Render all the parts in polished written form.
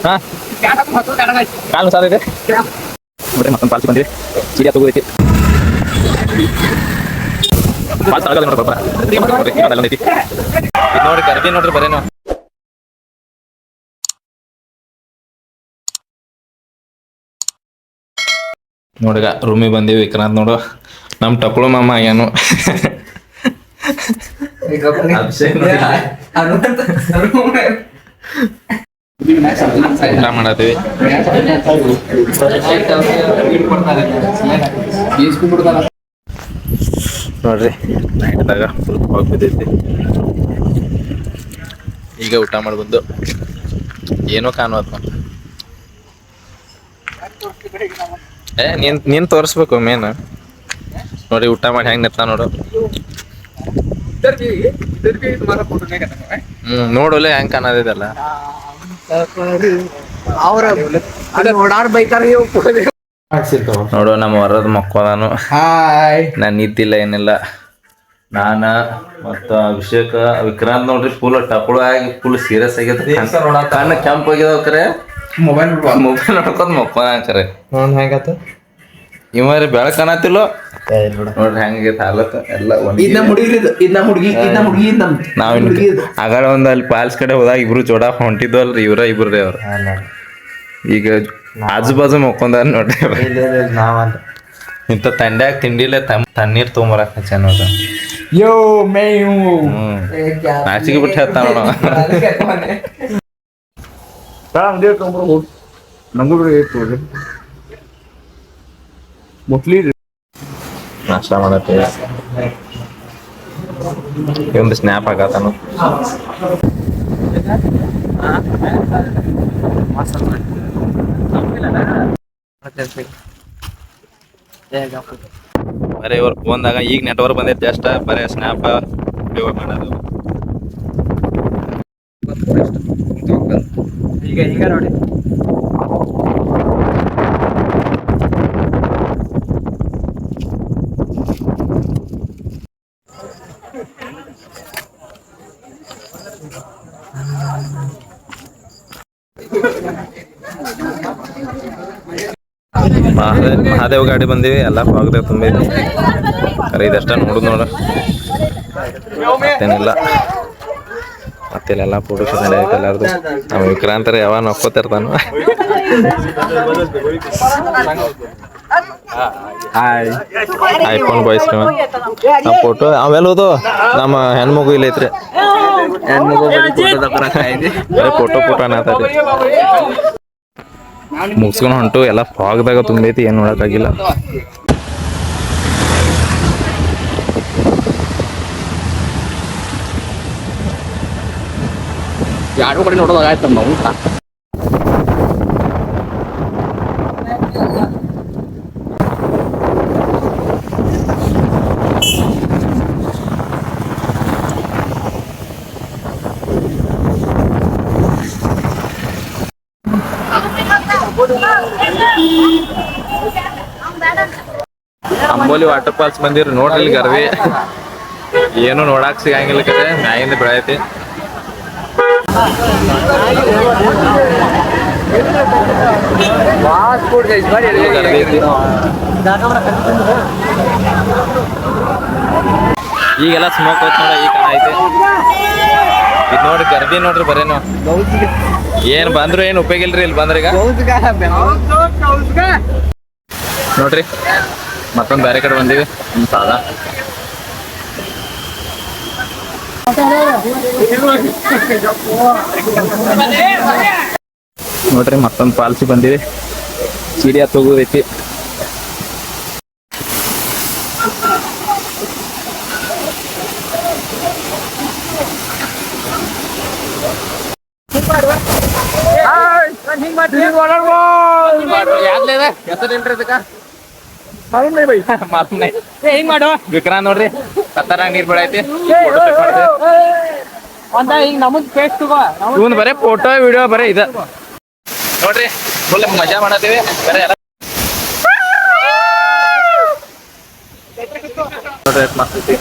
ಹಾ ಕಾಲು ಸಾಲ ಇದೆ ನೋಡ್ರಿ ಮತ್ತೊಂದು ಪಾಲ್ಸಿ ಬಂದಿವಿ ಸೀರಿಯಾ ತಗೋದೈತಿ ಪಾಲ್ಸ್ ಆಗಲ್ಲ ನೋಡ್ರಿ ಪಾಪ ನೋಡ್ರಿ ಅದೆಲ್ಲ ಐತಿ ಇದು ನೋಡ್ರಿ ಕರ್ದಿ ನೋಡ್ರಿ ಬರೇನು ನೋಡಿಗ ರೂಮಿಗೆ ಬಂದೀವಿ ವಿಕ್ರಾಂತ್ ನೋಡು ನಮ್ಮ ಟಕ್ಳು ಮಾಮ ಏನು ಊಟ ಮಾಡತ್ತೀವಿ ನೋಡ್ರಿ ನೈಟ್ದಾಗ ಫುಲ್ ಫಾಗ್ ಬಿದ್ದೈತಿ ಈಗ ಊಟ ಮಾಡಿ ಬಂದು ಏನೋ ಕಾಣುವತ್ತ ನೀನ್ ತೋರಿಸ್ಬೇಕು ಮೇನ್ ನೋಡಿ ಊಟ ಮಾಡಿ ಹೆಂಗ್ ನಿಂತ ನೋಡು ನೋಡೋಲೆ ಹೆಂಗ್ ಕಾಣೋದಿದಲ್ಲ ನೋಡು ನಮ್ಮ ಹೊರದ ಮಕ್ಕೋದಾನು ನಾನು ನಿಂತಿಲ್ಲ ಏನಿಲ್ಲ ನಾನ ಮತ್ತ ಅಭಿಷೇಕ ವಿಕ್ರಾಂತ್ ನೋಡ್ರಿ ಫುಲ್ ಟಕಳು ಆಗಿ ಫುಲ್ ಸೀರಿಯಸ್ ಆಗೈತಿ ಕಣ್ಣು ಕೆಂಪ್ ಆಗ್ಯದ ಕರೆ ಮೊಬೈಲ್ ನೋಡ್ಕೊತ ಮಕ್ಕೋದ ಕರೆ ಹೆಂಗತ್ತ ಇವ್ರಿ ಬೆಳಕ್ ಕಾಣತಿಲ್ಲೋ ನೋಡ್ರಿ ಹೆಂಗೈತೆ ಹಾಲತ್ ಎಲ್ಲ ನಾವ್ ಆಗಳ ಒಂದ್ ಅಲ್ಲಿ ಪಾಲ್ಸ್ ಕಡೆ ಹೋದಾಗ ಇಬ್ರು ಜೋಡ ಹೊಂಟಿದ್ವು ಅಲ್ರಿ ಇಬ್ರಿ ಅವ್ರ ಈಗ ಆಜು ಬಾಜು ಮಕ್ಕೊಂದಾರ ನೋಡ್ರಿ ಇಂಥ ತಂಡ್ಯಾಗ ತಿಂಡಿಲೆ ತಣ್ಣೀರ್ ತೊಗೊಂಬರಕ್ ಹಚ್ಚ ನೋಡ್ರಿ ಯೋ ಮೇವು ನಾಚಿಗೆ ಬಿಟ್ಟು ಹೇಳ್ತಾನ ಮುಟ್ಲಿ ನಾಷ್ಟ ಮಾಡತ್ತೀವಿ ಒಂದು ಸ್ನ್ಯಾಪ್ ಹಾಕತಾನು ಬರೀ ಇವ್ರ ಫೋನ್ದಾಗ ಈಗ ನೆಟ್ವರ್ಕ್ ಬಂದೈತಿ ಜಸ್ಟ್ ಬರೀ ಸ್ನ್ಯಾಪ್ ವಿಡಿಯೋ ಮಾಡೋದು ಈಗ ಹಿಂಗ ನೋಡಿ ಮಹಾದೇವ್ ಗಾಡಿ ಬಂದೀವಿ ಎಲ್ಲ ಫಾಗ್ದಾಗ ತುಂಬೈತಿ ಅರೆ ಇದಷ್ಟ ನೋಡುದು ನೋಡ ಮತ್ತೇನಿಲ್ಲ ಮತ್ತೆಲ್ಲ ಫೋಟೋ ಶೂಟ್ ನಡೆಯೈತೆ ಎಲ್ಲಾರ್ದು ನಮ್ಮ ವಿಕ್ರಾಂತರ ಯಾವ ನಕ್ಕೋತಿರ್ತಾನ ಐಫೋನ್ ಬಾಯ್ಸ್ ನಮ್ಮ ಫೋಟೋ ಅವೆಲ್ಲೋದು ನಮ್ಮ ಹೆಣ್ಮಗು ಇಲ್ಲ ಐತ್ರಿ ಫೋಟೋ ಅನ್ನತಾರಿ ಮುಗಿಸ್ಕೊಂಡು ಹೊಂಟು ಎಲ್ಲ ಫಾಗ್ದಾಗ ತುಂಬೈತಿ ಏನು ನೋಡೋಕ್ಕಾಗಿಲ್ಲ ಯಾರು ಕಡೆ ನೋಡೋದಾಗ ಆಯ್ತು ನಾವು ಅಂಬೋಲಿ ವಾಟರ್ ಫಾಲ್ಸ್ ಬಂದಿರಿ ನೋಡ್ರಿ ಇಲ್ಲಿ ಗರ್ವಿ ಏನು ನೋಡಾಕ್ ಸಿಗಂಗಿಲ್ಲ ಕರೆ ಮ್ಯಾಗಿಂದ ಬೆಳೆಯೈತಿ ಈಗೆಲ್ಲ ಸ್ಮೋಕ್ ಹೋಯ್ತು ನೋಡ ಈಗ ಐತಿ ಇದು ನೋಡ್ರಿ ಗರ್ದಿ ನೋಡ್ರಿ ಬರೇನು ಏನ್ ಬಂದ್ರು ಏನ್ ಉಪಯೋಗ ಇಲ್ರಿ ಇಲ್ಲಿ ಬಂದ್ರೀಗ ನೋಡ್ರಿ ಮತ್ತೊಂದು ಬೇರೆ ಕಡೆ ಬಂದೀವಿ ಸಾದಾ ನೋಡ್ರಿ ಮತ್ತೊಂದು ಪಾಲ್ಸಿ ಬಂದೀವಿ ಸೀರಿಯಾ ತಗೋದೈತಿ ವಿಕ್ರಾಂತ್ ನೋಡ್ರಿ ಕತ್ತರಾಗ ನೀರ್ ಬೀಳೈತಿ ಇವನ್ ಬರೇ ಫೋಟೋ ವಿಡಿಯೋ ಬರೇ ಇದ ನೋಡ್ರಿ ಫುಲ್ ಮಜಾ ಮಾಡತ್ತೀವಿ ಬರೇ ಎಲ್ಲ ನೋಡ್ರಿ ಮಸ್ತ್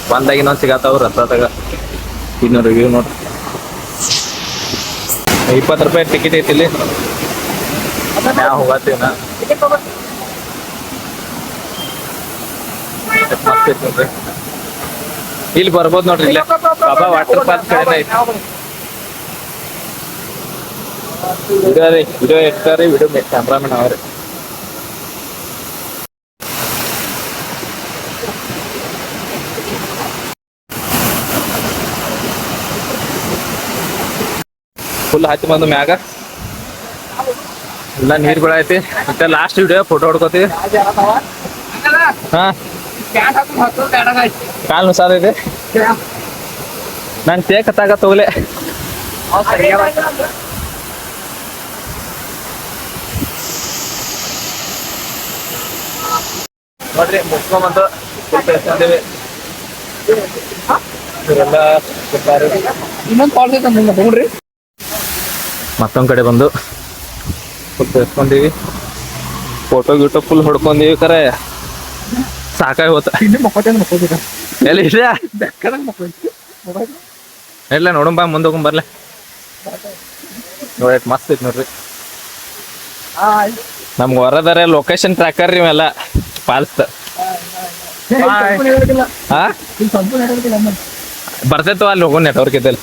ಬಂದಾಗ ಇನ್ನೊಂದ್ ಸಿಗತ್ತಾವ ರಸ್ತಾದಾಗ ಇನ್ನೊಂದು ರಿವ್ಯೂ ನೋಡ್ರಿ ₹20 ಟಿಕೆಟ್ ಐತಿ ಇಲ್ಲಿ. ನಾವು ಹೋಗತ್ತೀವಿ ನಾ. ಮಸ್ತ್ ಐತಿ ನೋಡ್ರಿ. ಇಲ್ಲಿ ಬರ್ಬೋದು ನೋಡ್ರಿ, ಇಲ್ಲೇ ಬಾಬಾ ವಾಟರ್ ಪಾರ್ಕ್ ಕಡೆ ಐತಿ. ವಿಡಿಯೋ ಎಡ್ತಾರೆ, ವಿಡಿಯೋ ಕ್ಯಾಮ್ರಾಮನ್ ಅವ್ರಿ. ಫುಲ್ ಹತ್ತಿ ಬಂದು ಮ್ಯಾಗ ಎಲ್ಲ ನೀರ್ ಐತಿ. ಮತ್ತೆ ಲಾಸ್ಟ್ ವಿಡಿಯೋ ಫೋಟೋ ಹೊಡ್ಕೋತೀವಿ. ಹಾ ಕಾಲ್ ನುಸಾದ ಇದೆ. ನಾನು ತೇಕ್ ಹತ್ತಾಗತ್ತ ಹೋಗ್ಲೆ. ನೋಡ್ರಿ ಮುಗ್ಸ್ಕೊಂಬಂದು ಬೇಸ್ಕೊಂಡೇವಿ. ಮತ್ತೊಂದ್ ಕಡೆ ಬಂದು ಫುಲ್ ಬೇಸ್ಕೊಂಡೀವಿ. ಫೋಟೋ ಗಿಟೋ ಫುಲ್ ಹೊಡ್ಕೊಂಡೀವಿ. ಕರೆ ಸಾಕಾಗಿ ಹೋತ. ಎಲ್ಲಿ ಇಲ್ಲ ನೋಡಂಬ ಮುಂದೆ ಹೋಗಿ ಬರ್ಲೆ. ನೋಡಿ ಮಸ್ತ್ ಐತಿ ನೋಡ್ರಿ. ನಮ್ಗೆ ಹೊರದಾರೆ ಲೊಕೇಶನ್ ಟ್ರ್ಯಾಕರ್ ರೀ ಇವೆಲ್ಲ ಪಾಲ್ಸ್. ಬರ್ತೈತೋ ಅಲ್ಲಿ ಹೋಗೋ ನೆಟ್ವರ್ಕ್ ಇದ್ದಲ್ಲಿ.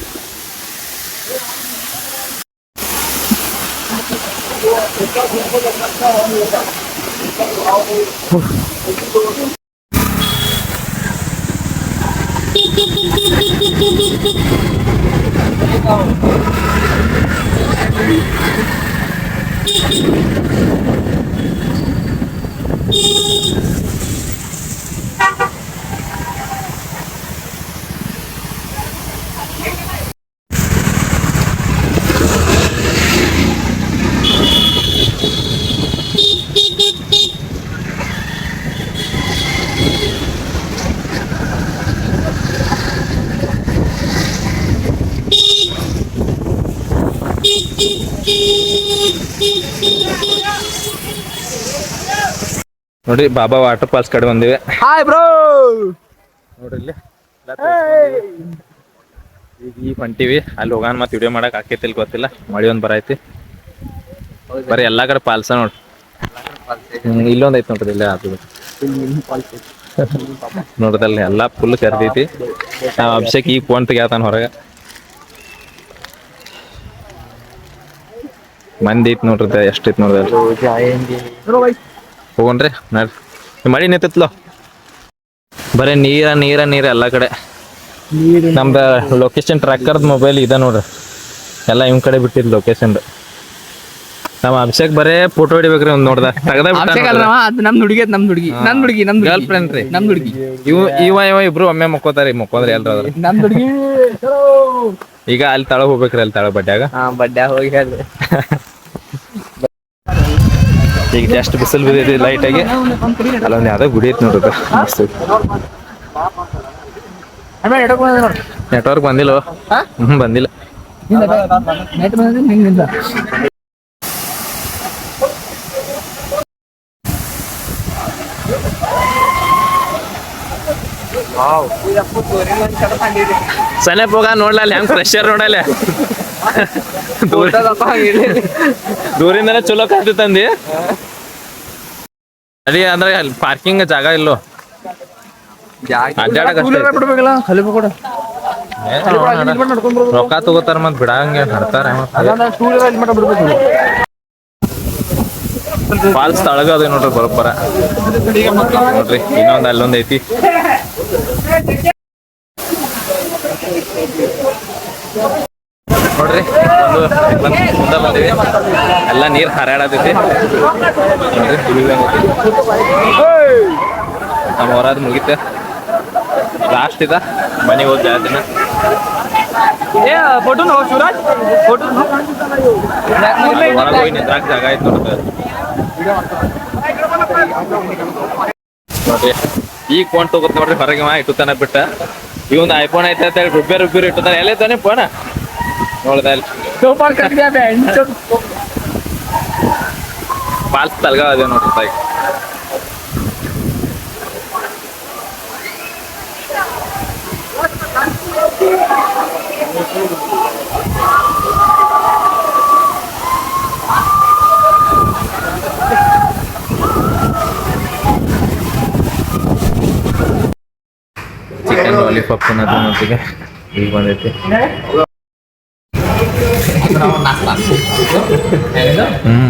ನೋಡ್ರಿ ಬಾಬಾ ವಾಟರ್ ಫಾಲ್ಸ್ ಕಡೆ ಬಂದಿವೆ. Hi bro. ನೋಡ್ರಿ ಇಲ್ಲಿ ಈಗ ಹೊಂಟಿವಿ. ಅಲ್ಲಿ ಹೋಗಾನ ಮತ್ತೆ ವಿಡಿಯೋ ಮಾಡಕ್ ಆಕೈತಿಲ್ ಗೊತ್ತಿಲ್ಲ. ಮಳಿ ಒಂದ್ ಬರೈತಿ. ಬರೀ ಎಲ್ಲಾ ಕಡೆ ಪಾಲ್ಸ ನೋಡ್ರಿ. ಇಲ್ಲೊಂದ್ ಐತಿ ನೋಡ್ರಿ, ಇಲ್ಲೇ ಅದು ನೋಡ್ದಲ್ಲ ಎಲ್ಲಾ ಫುಲ್ ಕರ್ದೈತಿ. ಅಭಿಷೇಕ್ ಈಗ ಫೋನ್ ತೆಗ್ಯಾತಾನ ಹೊರಗ. ಮಂದಿ ಐತಿ ನೋಡ್ರಿ, ಎಷ್ಟ್ ಐತಿ ನೋಡ್ರಿ. ಹೋಗೋಣ್ರಿ ನೋಡ್ರಿ. ಮಳಿ ನಿಂತತ್ಲೋ, ಬರೀ ನೀರ ನೀರ ನೀರ ಎಲ್ಲಾ ಕಡೆ. ನಮ್ದ ಲೊಕೇಶನ್ ಟ್ರ್ಯಾಕರ್ದ ಮೊಬೈಲ್ ಇದೆ ನೋಡ್ರಿ. ಎಲ್ಲ ಇವ್ ಕಡೆ ಬಿಟ್ಟಿದ್ ಲೊಕೇಶನ್. ನಮ್ಮ ಅಭಿಷೇಕ್ ಬರೇ ಫೋಟೋ ಹಿಡಿಬೇಕ್ರಿ. ಒಂದ್ ನೋಡ್ದ ತಗದ ಗರ್ಲ್ ಫ್ರೆಂಡ್ ರೀ. ಇವ ಇಬ್ರು ಒಮ್ಮೆ ಮಕ್ಕೋತಾರಿ. ಮಕ್ಕೋದ್ರಿ ಎಲ್ರ ಈಗ ಅಲ್ಲಿ ತಳಗ್ ಹೋಗ್ಬೇಕ್ರಿ. ಅಲ್ಲಿ ತಳಗ್ ಬಡ್ಡ್ಯಾಗ ಹೋಗಿ ಹೇಳ್ರಿ. ಈಗ ಜಸ್ಟ್ ಬಿಸಿಲು ಬಿದ್ದೈತಿ ಲೈಟ್ ಆಗಿ. ಅಲ್ಲೊಂದು ಯಾವ್ದೋ ಗುಡಿ ಐತಿ ನೋಡ್ರಿ, ಮಸ್ತ್ ಐತಿ. ನೆಟ್ವರ್ಕ್ ಬಂದಿಲ್ಲ. ಬಂದಿಲ್ಲ. ಸನೇಪ್ ಹೋಗ ನೋಡ್ಲ ಅಲ್ಲಿ ಹೆಂಗ್ ಫ್ರೆಶರ್ ನೋಡಲ್ಲ. ದೂರಿಂದನೇ ಚಲೋ ಕಾಣ್ತಂದಿ. ಅದೇ ಅಂದ್ರೆ ಅಲ್ಲಿ ಪಾರ್ಕಿಂಗ್ ಜಾಗ ಇಲ್ಲೋ. ರೊಕ್ಕ ತಗೋತಾರ ಮತ್ ಬಿಡಂಗೆ ನಡ್ತಾರ. ಫಾಲ್ಸ್ ತಳಗ ಅದ ನೋಡ್ರಿ ಬರೋಬ್ಬರ. ನೋಡ್ರಿ ಇನ್ನೊಂದ್ ಅಲ್ಲೊಂದ್ ಐತಿ. ನೋಡ್ರಿ ಮುಂದೆ ಬಂದಿವಿ. ಎಲ್ಲ ನೀರ್ ಹರಾಡತೈತಿ ನೋಡ್ರಿ. ನಮ್ಮ ಹೊರದ್ ಮುಗಿತ. ಲಾಸ್ಟ್ ಇದ ಮನೆಗೆ ಹೋಗಿ ಜಾತಿನ. ಹೊರಗೆ ಹೋಗಿ ನಿಂತ್ರಾಕ್ ಜಾಗ ಐತಿ ನೋಡ್ರಿ. ನೋಡ್ರಿ ಈಗ ಫೋನ್ ತಗೋತ ನೋಡ್ರಿ. ಹೊರಗೆ ಇಟ್ಟುತ್ತಾನ ಬಿಟ್ಟ. ಇವೊಂದು ಐಫೋನ್ ಐತೆ ಅಂತ ಹೇಳಿ ರುಬ್ಬಿರು ಇಟ್ಟುತ್ತಾನೆ. ಎಲ್ಲೈತಾನೆ ಫೋನ್ ನೋಡ್ದ ಅಲ್ಲಿ. ಫಾಲ್ಸ್ ತಲ್ಗ ಅದೇ ನೋಡ್ರಿ ತಾಯಿ. ಪಪ್ಪಿನದು ಮತ್ತಿಗೆ ಈಗ ಬಂದೈತಿ ಹ್ಞೂ